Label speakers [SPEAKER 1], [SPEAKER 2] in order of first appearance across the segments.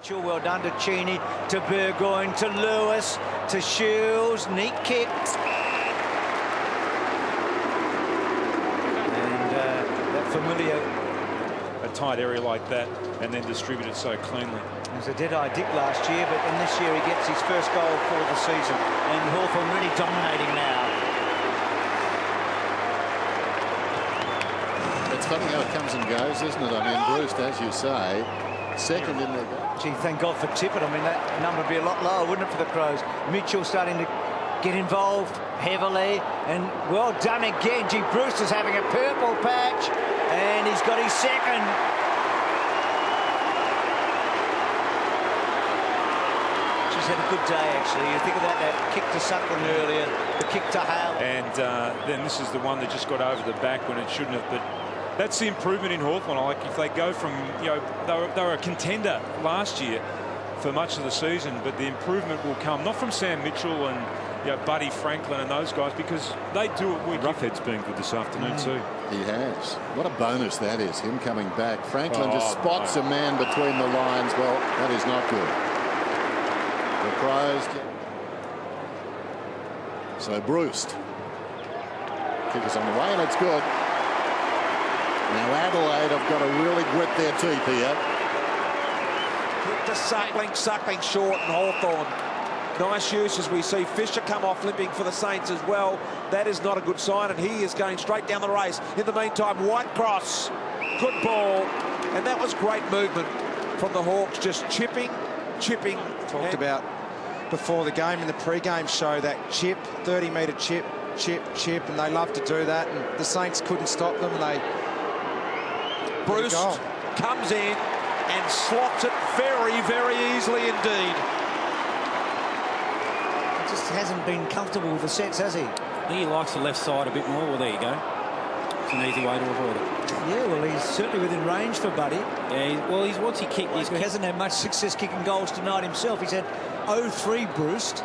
[SPEAKER 1] Well done to Cheney, to Burgoyne, to Lewis, to Shields, neat kick. And that familiar.
[SPEAKER 2] A tight area like that and then distribute it so cleanly.
[SPEAKER 1] It was a dead-eye Dick last year, but in this year he gets his first goal for the season. And Hawthorn really dominating now.
[SPEAKER 3] It's funny how it comes and goes, isn't it? I mean, Breust, as you say, second in the...
[SPEAKER 1] Gee, thank God for Tippett. I mean, that number would be a lot lower, wouldn't it, for the Crows? Mitchell starting to get involved heavily, and well done again. Gee, Breust is having a purple patch, and he's got his second. She's had a good day, actually. You think of that kick to Suckling earlier, the kick to Hale.
[SPEAKER 2] And then this is the one that just got over the back when it shouldn't have, but that's the improvement in Hawthorn. Like if they go from, you know, they were a contender last year for much of the season, but the improvement will come not from Sam Mitchell and, you know, Buddy Franklin and those guys, because they do it. Roughhead's been good this afternoon too.
[SPEAKER 3] He has. What a bonus that is, him coming back. Franklin just spots a man between the lines. Well, that is not good. The Crows. So Breust. Kick is on the way, and it's good. Now Adelaide have got to really grit their teeth here.
[SPEAKER 4] Kick to Suckling, Suckling short, and Hawthorn. Nice use as we see Fisher come off limping for the Saints as well. That is not a good sign, and he is going straight down the race. In the meantime, Whitecross, good ball, and that was great movement from the Hawks, just chipping.
[SPEAKER 5] Talked about before the game in the pre-game show, that chip, 30-metre chip, and they love to do that, and the Saints couldn't stop them, and they...
[SPEAKER 4] Breust comes in and slots it very, very easily indeed.
[SPEAKER 1] He just hasn't been comfortable with the sets, has he?
[SPEAKER 6] I think he likes the left side a bit more. Well, there you go. It's an easy way to avoid it.
[SPEAKER 1] Yeah, well, he's certainly within range for Buddy.
[SPEAKER 6] Yeah, he's once he kicked...
[SPEAKER 1] He hasn't had much success kicking goals tonight himself. He's had 0-3 Breust.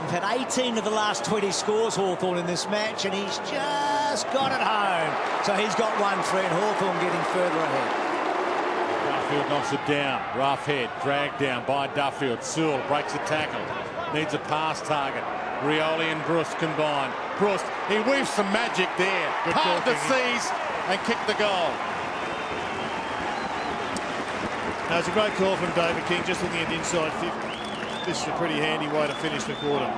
[SPEAKER 1] We've had 18 of the last 20 scores, Hawthorn, in this match, and he's just got it home. So he's got 1-3, and Hawthorn getting further ahead.
[SPEAKER 7] Duffield knocks it down. Rough head, dragged down by Duffield. Sewell breaks a tackle. Needs a pass target. Rioli and Breust combine. Breust, he weaves some magic there. Hard to seize and kick the goal.
[SPEAKER 8] Now, it's a great call from David King, just looking at the inside 50. This is a pretty handy way to finish the quarter.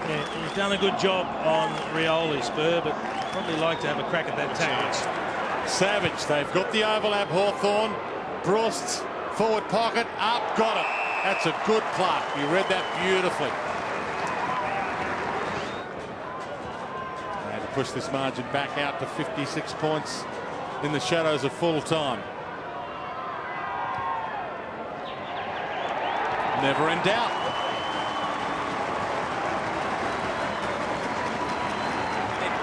[SPEAKER 9] Yeah, he's done a good job on Rioli, Spur, but probably like to have a crack at that tackle.
[SPEAKER 7] Savage, they've got the overlap, Hawthorn. Breust, forward pocket, up, got it. That's a good pluck. You read that beautifully. They had to push this margin back out to 56 points in the shadows of full time. Never in doubt.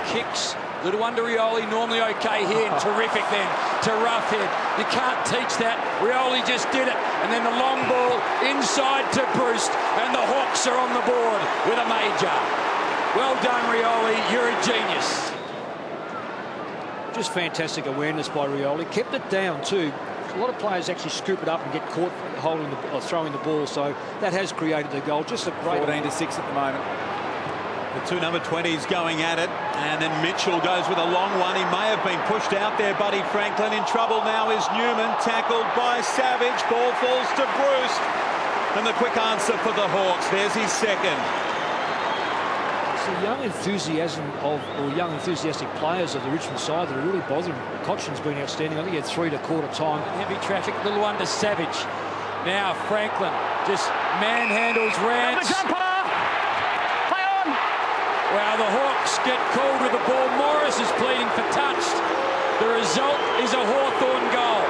[SPEAKER 4] Kicks, little under Rioli, normally okay here, and terrific then to Roughhead. You can't teach that. Rioli just did it, and then the long ball inside to Breust, and the Hawks are on the board with a major. Well done, Rioli, you're a genius.
[SPEAKER 6] Just fantastic awareness by Rioli. Kept it down too. A lot of players actually scoop it up and get caught holding or throwing the ball, so that has created the goal. Just a great
[SPEAKER 10] 14-6 at the moment. The two number 20s going at it, and then Mitchell goes with a long one. He may have been pushed out there. Buddy Franklin in trouble now is Newman, tackled by Savage. Ball falls to Breust, and the quick answer for the Hawks. There's his second.
[SPEAKER 6] It's the young enthusiastic players of the Richmond side that are really bothering. Cochin's been outstanding. I think he had 3 to quarter time.
[SPEAKER 4] Heavy traffic, little under Savage. Now Franklin just manhandles Rance. Wow, the Hawks get called with the ball. Morris is pleading for touch. The result is a Hawthorn goal.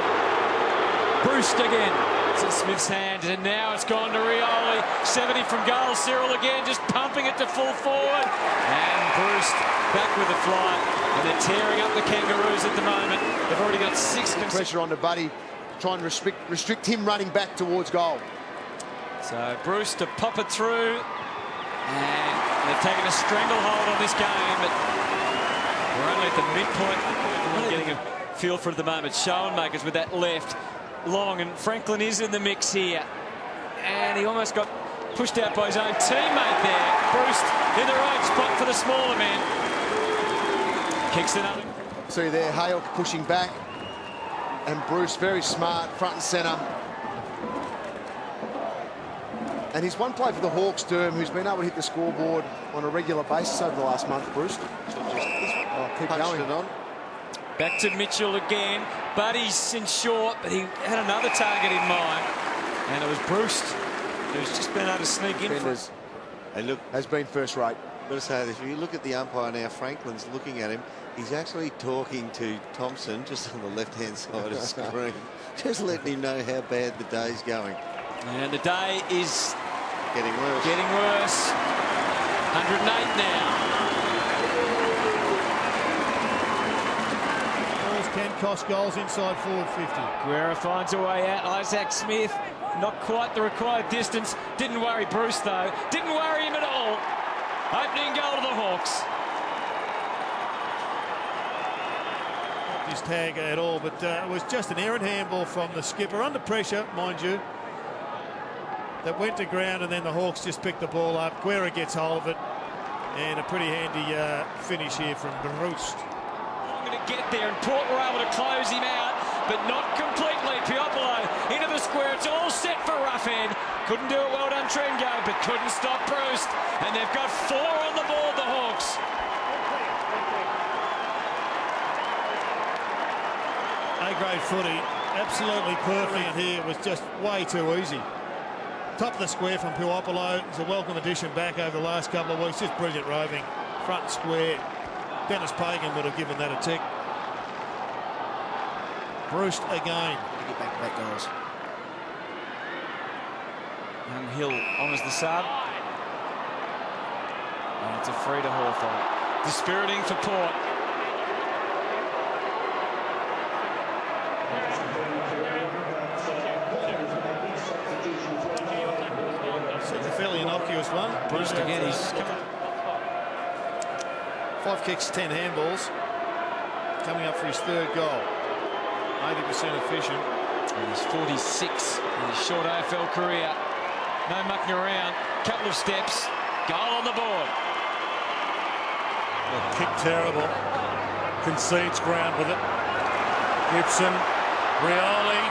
[SPEAKER 4] Breust again. It's in Smith's hand, and now it's gone to Rioli. 70 from goal. Cyril again, just pumping it to full forward. And Breust back with the fly. And they're tearing up the Kangaroos at the moment. They've already got 6
[SPEAKER 11] pressure on to Buddy. Try and restrict him running back towards goal.
[SPEAKER 4] So Breust to pop it through. And they've taken a stranglehold on this game, but we're only at the midpoint. We're getting a feel for it at the moment. Schoenmakers with that left long, and Franklin is in the mix here. and he almost got pushed out by his own teammate there. Breust in the right spot for the smaller man. Kicks another.
[SPEAKER 11] See there, Hale pushing back, and Breust very smart, front and centre. And he's one player for the Hawks, Durham, who's been able to hit the scoreboard on a regular basis over the last month, Breust. Keep going. It on.
[SPEAKER 4] Back to Mitchell again. Buddy's in short, but he had another target in mind. And it was Breust who's just been able to sneak in.
[SPEAKER 11] Hey, look, has been first rate.
[SPEAKER 12] I've got to say this, if you look at the umpire now, Franklin's looking at him. He's actually talking to Thompson just on the left-hand side of the screen. Just letting him know how bad the day's going.
[SPEAKER 4] And the day is
[SPEAKER 12] getting worse.
[SPEAKER 4] 108 now.
[SPEAKER 8] Balls can cost goals inside forward 50.
[SPEAKER 4] Guerra finds a way out. Isaac Smith, not quite the required distance. Didn't worry Breust, though. Didn't worry him at all. Opening goal to the Hawks.
[SPEAKER 8] His tag at all, but it was just an errant handball from the skipper under pressure, mind you, that went to ground, and then the Hawks just picked the ball up. Guerra gets hold of it, and a pretty handy finish here from Breust.
[SPEAKER 4] Going to get there, and Port were able to close him out, but not completely. Piopolo into the square. It's all set for Roughhead. Couldn't do it. Well done, Trengo, but couldn't stop Breust, and they've got 4 on the board, the Hawks.
[SPEAKER 8] A-grade footy, absolutely perfect here. It was just way too easy. Top of the square from Puopolo. It's a welcome addition back over the last couple of weeks. Just brilliant roving. Front and square. Dennis Pagan would have given that a tick. Breust again.
[SPEAKER 1] Get back goals.
[SPEAKER 4] Young Hill honours the sub. And it's a free to Hawthorn. Dispiriting for Port.
[SPEAKER 8] It's a fairly innocuous one.
[SPEAKER 4] Breust again, he's
[SPEAKER 8] 5 kicks, 10 handballs. Coming up for his 3rd goal. 80% efficient.
[SPEAKER 4] And he's 46 in his short AFL career. No mucking around. Couple of steps. Goal on the board.
[SPEAKER 7] Kick terrible. Concedes ground with it. Gibson, Rioli,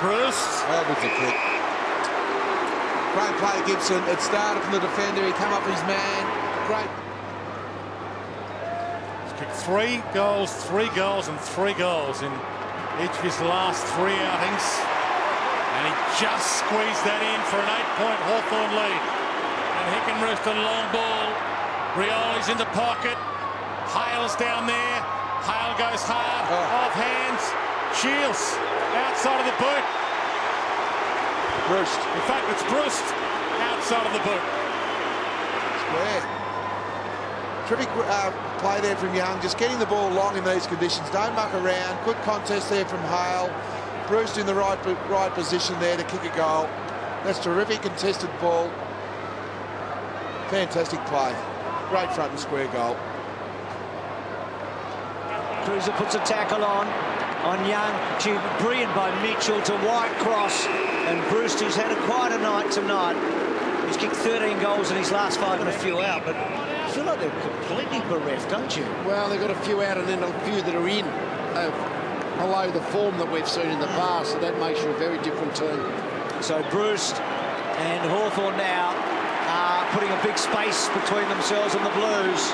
[SPEAKER 7] Breust.
[SPEAKER 11] That was a kick. Great play, Gibson. It started from the defender. He came up his man. Great.
[SPEAKER 7] He's kicked 3 goals, 3 goals, and 3 goals in each of his last 3 outings. And he just squeezed that in for an 8-point Hawthorn lead. And Hickenroost on long ball. Rioli's in the pocket. Hale's down there. Hale goes hard. Off hands. Shields outside of the boot.
[SPEAKER 11] Breust.
[SPEAKER 7] In fact, it's Breust outside of the boot.
[SPEAKER 11] Square. Terrific play there from Young, just getting the ball long in these conditions. Don't muck around. Good contest there from Hale. Breust in the right position there to kick a goal. That's terrific contested ball. Fantastic play. Great front and square goal.
[SPEAKER 1] Cruiser puts a tackle on Young. Brilliant by Mitchell to White cross. And Breust, who's had quite a night tonight. He's kicked 13 goals in his last 5 and a few out. But I feel like they're completely bereft, don't you?
[SPEAKER 3] Well, they've got a few out and then a few that are in below the form that we've seen in the past. So that makes you a very different team.
[SPEAKER 1] So Breust and Hawthorn now are putting a big space between themselves and the Blues.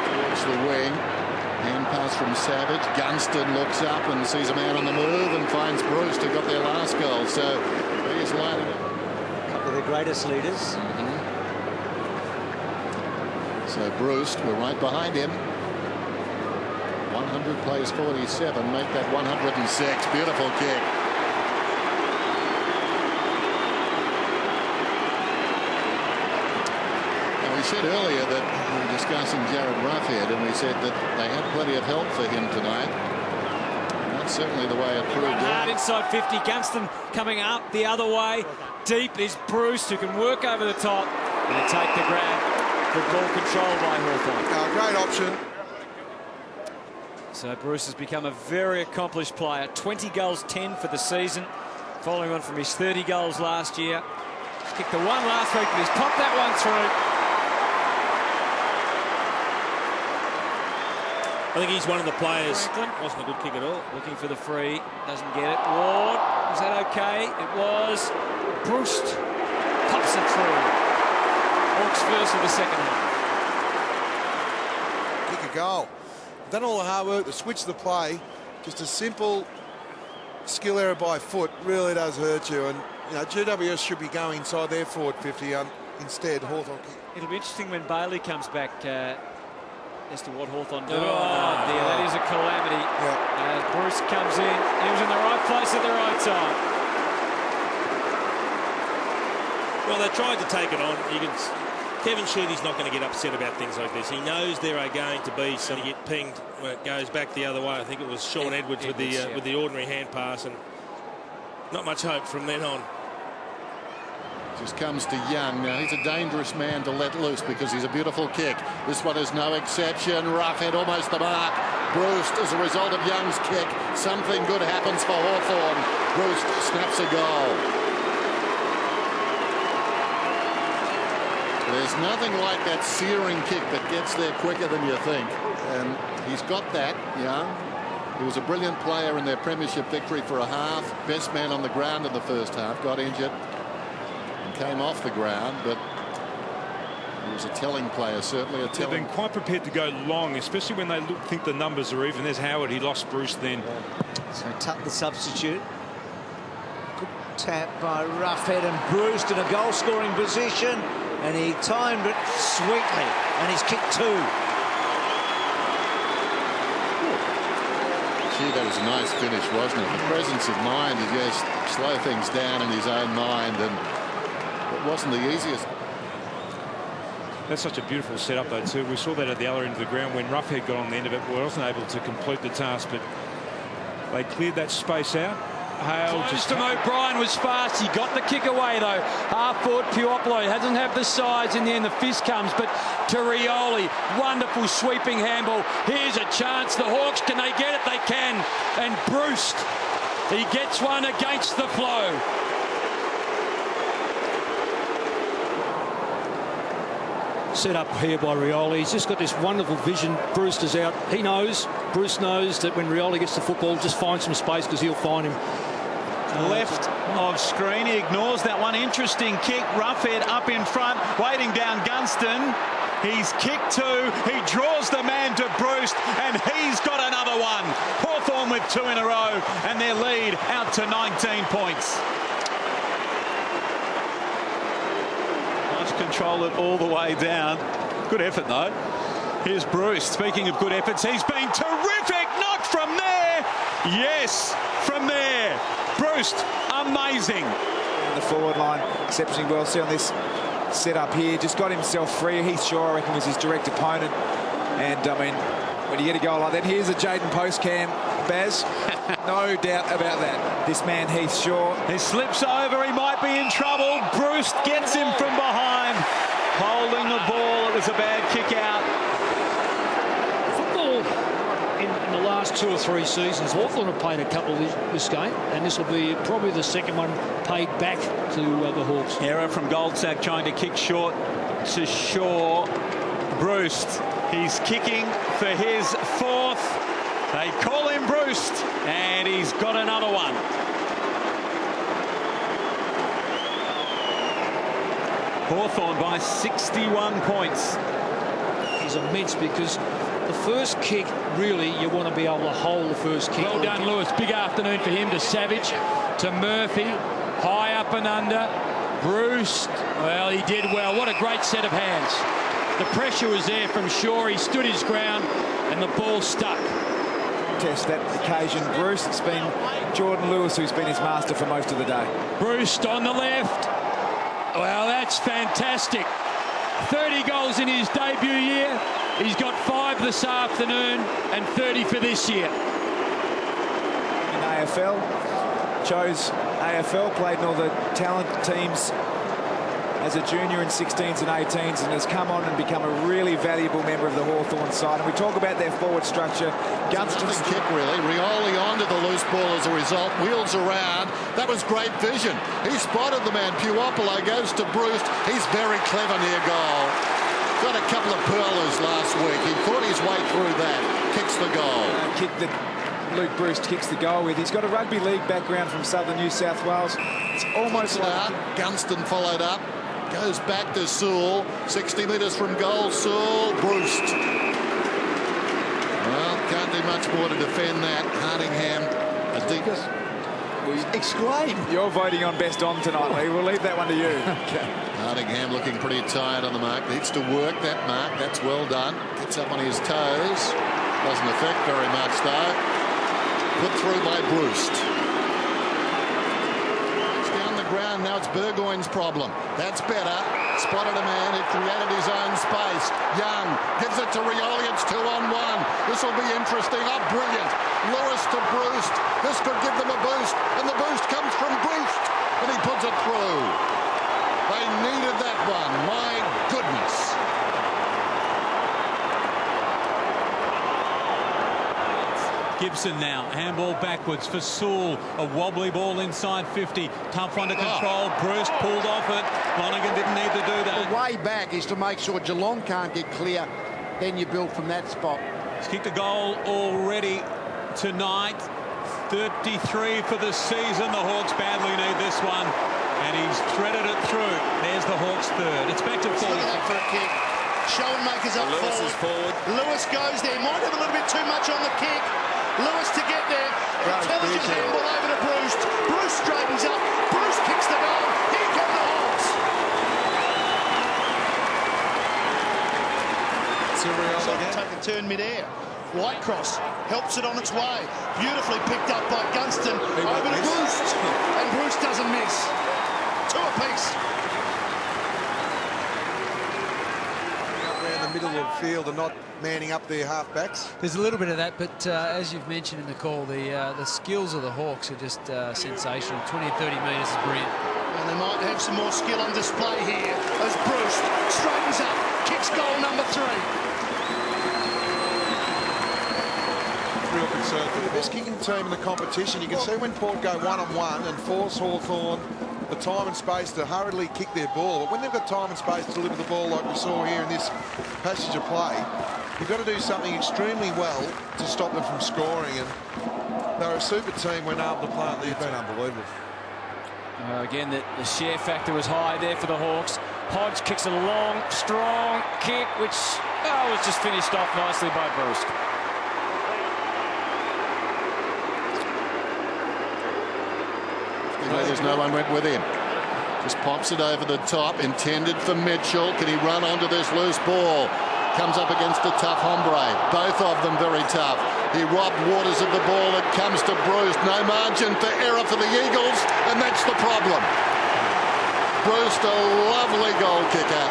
[SPEAKER 3] Towards the wing. Hand pass from Savage. Gunston looks up and sees a man on the move and finds Breust, who got their last goal. So he's lining up.
[SPEAKER 1] A couple of the greatest leaders.
[SPEAKER 3] So Breust, we're right behind him. 100 plays 47, make that 106. Beautiful kick. Now we said earlier that we were discussing Jared Roughhead, and we said that they had plenty of help for him tonight. And that's certainly the way it proved
[SPEAKER 4] Hard
[SPEAKER 3] out.
[SPEAKER 4] inside 50. Gunston coming up the other way. Deep is Breust, who can work over the top and take the grab. Good ball control by Hawthorn.
[SPEAKER 11] Great option.
[SPEAKER 4] So Breust has become a very accomplished player. 20 goals, 10 for the season. Following on from his 30 goals last year. He's kicked the one last week, but he's popped that one through.
[SPEAKER 9] I think he's one of the players.
[SPEAKER 4] Franklin.
[SPEAKER 9] Wasn't a good kick at all.
[SPEAKER 4] Looking for the free, doesn't get it. Ward, was that okay? It was. Breust pops it through. Hawks first of the second half.
[SPEAKER 11] Kick a goal. Done all the hard work to switch the play. Just a simple skill error by foot really does hurt you. And you know, GWS should be going inside their forward 50. Instead, Hawthorn kick.
[SPEAKER 4] It'll be interesting when Bailey comes back. As to what Hawthorn do. Oh dear, that is a calamity.
[SPEAKER 11] Yeah.
[SPEAKER 4] Breust comes in. He was in the right place at the right time.
[SPEAKER 9] Well, they tried to take it on. Kevin Sheedy's not going to get upset about things like this. He knows there are going to be some get pinged when it goes back the other way. I think it was Sean Edwards with the ordinary hand pass, and not much hope from then on.
[SPEAKER 3] Just comes to Young. Now, he's a dangerous man to let loose because he's a beautiful kick. This one is no exception. Roughhead almost the mark. Breust, as a result of Young's kick, something good happens for Hawthorn. Breust snaps a goal. There's nothing like that searing kick that gets there quicker than you think. And he's got that, Young. He was a brilliant player in their premiership victory for a half. Best man on the ground in the first half. Got injured. Came off the ground, but he was a telling player, certainly a telling.
[SPEAKER 2] They've been quite prepared to go long, especially when they think the numbers are even. There's Howard, he lost Breust then.
[SPEAKER 1] So Tuck the substitute. Good tap by Roughhead, and Breust in a goal-scoring position, and he timed it sweetly, and he's kicked two.
[SPEAKER 3] Gee, that was a nice finish, wasn't it? The presence of mind, he just slow things down in his own mind, and it wasn't the easiest.
[SPEAKER 2] That's such a beautiful setup, though, too. We saw that at the other end of the ground when Roughhead got on the end of it. We wasn't able to complete the task, but they cleared that space out. Hale
[SPEAKER 4] just to O'Brien was fast. He got the kick away, though. Half forward, Puopolo hasn't had the size in the end. The fist comes, but to Rioli, wonderful sweeping handball. Here's a chance. The Hawks, can they get it? They can. And Breust, he gets one against the flow. Set up here by Rioli. He's just got this wonderful vision. Breust is out. He knows, Breust knows that when Rioli gets the football, just find some space because he'll find him.
[SPEAKER 10] Left of screen, he ignores that one. Interesting kick. Roughhead up in front, waiting down Gunston. He's kicked two. He draws the man to Breust, and he's got another one. Hawthorn with two in a row, and their lead out to 19 points. Control it all the way down. Good effort, though. Here's Breust. Speaking of good efforts, he's been terrific. Knocked from there. Yes, from there. Breust, amazing.
[SPEAKER 5] The forward line exceptionally well. See on this setup here, just got himself free. Heath Shaw, I reckon, was his direct opponent. And I mean, when you get a goal like that, here's a Jaden Postcam, Baz. No doubt about that. This man, Heath Shaw.
[SPEAKER 10] He slips over, he might be in trouble. Breust gets him from behind, holding the ball. It was a bad kick out.
[SPEAKER 6] Football in the last 2 or 3 seasons, Hawthorn have played a couple this game, and this will be probably the second one paid back to the Hawks.
[SPEAKER 10] Error from Goldsack trying to kick short to Shaw. Breust, he's kicking for his fourth. They call him Breust, and he's got another one. Hawthorn by 61 points.
[SPEAKER 6] He's immense because the first kick, really, you want to be able to hold the first kick.
[SPEAKER 4] Well done, Lewis. Big afternoon for him. To Savage, to Murphy, high up and under. Breust, well, he did well. What a great set of hands. The pressure was there from Shaw. He stood his ground, and the ball stuck.
[SPEAKER 5] Test that occasion, Breust. It's been Jordan Lewis who's been his master for most of the day.
[SPEAKER 4] Breust on the left. Well, that's fantastic. 30 goals in his debut year. He's got 5 this afternoon and 30 for this year.
[SPEAKER 5] In AFL, chose AFL, played in all the talent teams as a junior in 16s and 18s, and has come on and become a really valuable member of the Hawthorn side. And we talk about their forward structure. Gunston's
[SPEAKER 3] kick, really. Rioli onto the loose ball as a result. Wheels around. That was great vision. He spotted the man. Puopolo goes to Breust. He's very clever near goal. Got a couple of pearlers last week. He thought his way through that. Kicks the goal.
[SPEAKER 5] Luke Breust kicks the goal with. He's got a rugby league background from southern New South Wales. It's almost like
[SPEAKER 3] Gunston followed up. Goes back to Sewell. 60 metres from goal. Sewell. Breust. Well, can't do much more to defend that. Hardingham. A deep...
[SPEAKER 5] Exclaim. You're voting on best on tonight, Lee. We'll leave that one to you.
[SPEAKER 3] Okay. Hardingham looking pretty tired on the mark. Needs to work that mark. That's well done. Gets up on his toes. Doesn't affect very much, though. Put through by Breust. It's down the ground. Now it's Burgoyne's problem. That's better. Spotted a man who created his own space. Young gives it to Rioli. It's 2-on-1. This will be interesting. Oh, brilliant. Lewis to Breust. This could give them a boost. And the boost comes from Breust. And he puts it through. They needed that one. My goodness.
[SPEAKER 10] Gibson now, handball backwards for Sewell. A wobbly ball inside 50. Tough one to control. Breust pulled off it. Lonergan didn't need to do that.
[SPEAKER 13] The way back is to make sure Geelong can't get clear. Then you build from that spot.
[SPEAKER 10] He's kicked a goal already tonight. 33 for the season. The Hawks badly need this one. And he's threaded it through. There's the Hawks third. It's back to 40.
[SPEAKER 14] For a kick. Schoenmaker's up
[SPEAKER 10] Lewis is forward.
[SPEAKER 14] Lewis goes there. Might have a little bit too much on the kick. Lewis to get there. Intelligent handball over to Breust. Breust straightens up. Breust kicks the goal. Here come the Hawks. Take a turn mid-air. Whitecross helps it on its way. Beautifully picked up by Gunston. Over to Breust. And Breust doesn't miss. Two apiece.
[SPEAKER 11] Around the middle of the field and not manning up their halfbacks.
[SPEAKER 6] There's a little bit of that, but as you've mentioned in the call, the skills of the Hawks are just sensational. 20 and 30 metres is brilliant.
[SPEAKER 14] And they might have some more skill on display here as Breust straightens up, kicks goal number 3.
[SPEAKER 11] Real concern for the best kicking team in the competition. You can see when Port go one-on-one and force Hawthorn the time and space to hurriedly kick their ball. But when they've got time and space to deliver the ball like we saw here in this passage of play, you've got to do something extremely well to stop them from scoring. And they're a super team when able to play at their been unbelievable.
[SPEAKER 4] Again, the share factor was high there for the Hawks. Hodge kicks a long, strong kick, which was just finished off nicely by Breust.
[SPEAKER 3] There's no one went with him. Just pops it over the top, intended for Mitchell. Can he run onto this loose ball? Comes up against a tough hombre. Both of them very tough. He robbed Waters of the ball. It comes to Breust. No margin for error for the Eagles, and that's the problem. Breust, a lovely goal kicker.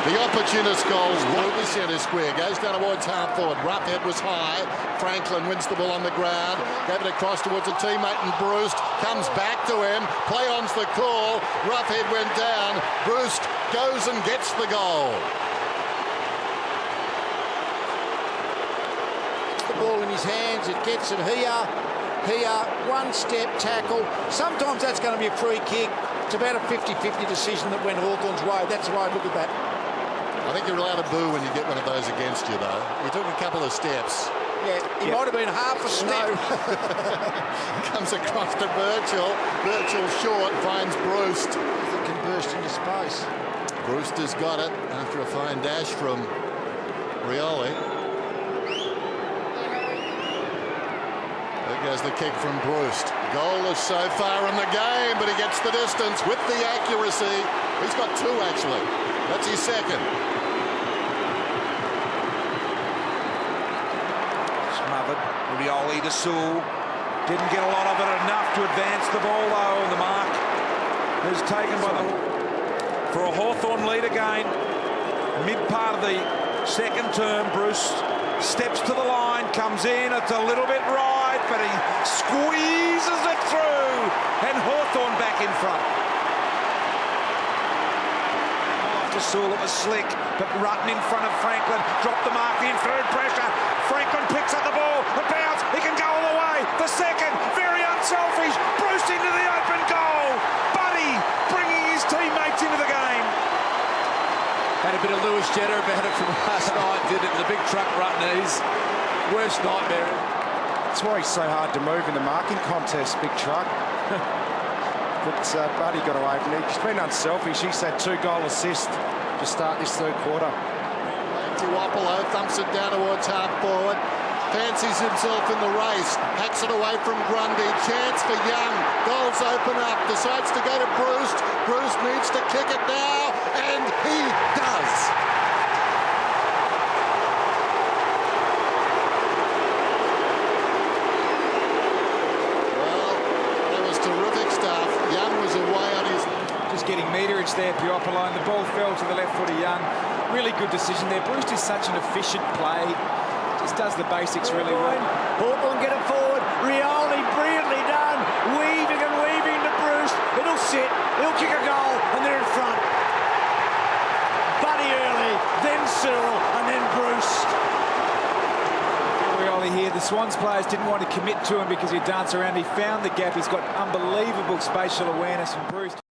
[SPEAKER 3] The opportunist goals right the centre square. Goes down towards half forward. Roughhead was high. Franklin wins the ball on the ground. Gave it across towards a teammate, and Breust comes back to him. Play on's the call. Roughhead went down. Breust goes and gets the goal.
[SPEAKER 13] The ball in his hands. It gets it here. One-step tackle. Sometimes that's going to be a free kick. It's about a 50-50 decision that went Hawthorn's way. That's the way I look at that.
[SPEAKER 3] I think you're allowed to boo when you get one of those against you, though. He took a couple of steps.
[SPEAKER 13] Yeah, he might have been half a step.
[SPEAKER 3] Comes across to Birchall. Birchall short, finds Breust.
[SPEAKER 13] He can burst into space.
[SPEAKER 3] Breust has got it after a fine dash from Rioli. There goes the kick from Breust. Goalless so far in the game, but he gets the distance with the accuracy. He's got 2, actually. That's his second.
[SPEAKER 15] Smothered. Rioli to Sewell. Didn't get a lot of it, enough to advance the ball, though. And the mark is taken by them for a Hawthorn lead again. Mid part of the second term, Breust steps to the line, comes in. It's a little bit right, but he squeezes it through. And Hawthorn back in front. Sewell, it was slick, but Rutten in front of Franklin, dropped the mark, the inferred pressure. Franklin picks up the ball, a bounce, he can go all the way. The second, very unselfish. Breust into the open goal. Buddy bringing his teammates into the game.
[SPEAKER 4] Had a bit of Lewis Jetta about it from last night, did it? The big truck running, his worst nightmare.
[SPEAKER 16] That's why he's so hard to move in the marking contest, big truck. But Buddy got away from it. He's been unselfish. He's had 2 goal assists to start this third quarter.
[SPEAKER 3] Tuapolo thumps it down towards half forward. Fancies himself in the race. Hacks it away from Grundy. Chance for Young. Goals open up. Decides to go to Breust. Breust needs to kick it now. And he does. Well, that was terrific stuff. Young was away on his...
[SPEAKER 5] Just getting meterage there, Tuapolo, and the ball fell to the left foot of Young. Really good decision there. Breust is such an efficient play. Just does the basics really well.
[SPEAKER 1] Hawthorn get it forward. Rioli, brilliantly done. Weaving and weaving to Breust. It'll sit. He'll kick a goal, and they're in front. Buddy early, then Cyril, and then Breust.
[SPEAKER 5] Rioli here. The Swans players didn't want to commit to him because he'd dance around. He found the gap. He's got unbelievable spatial awareness from Breust.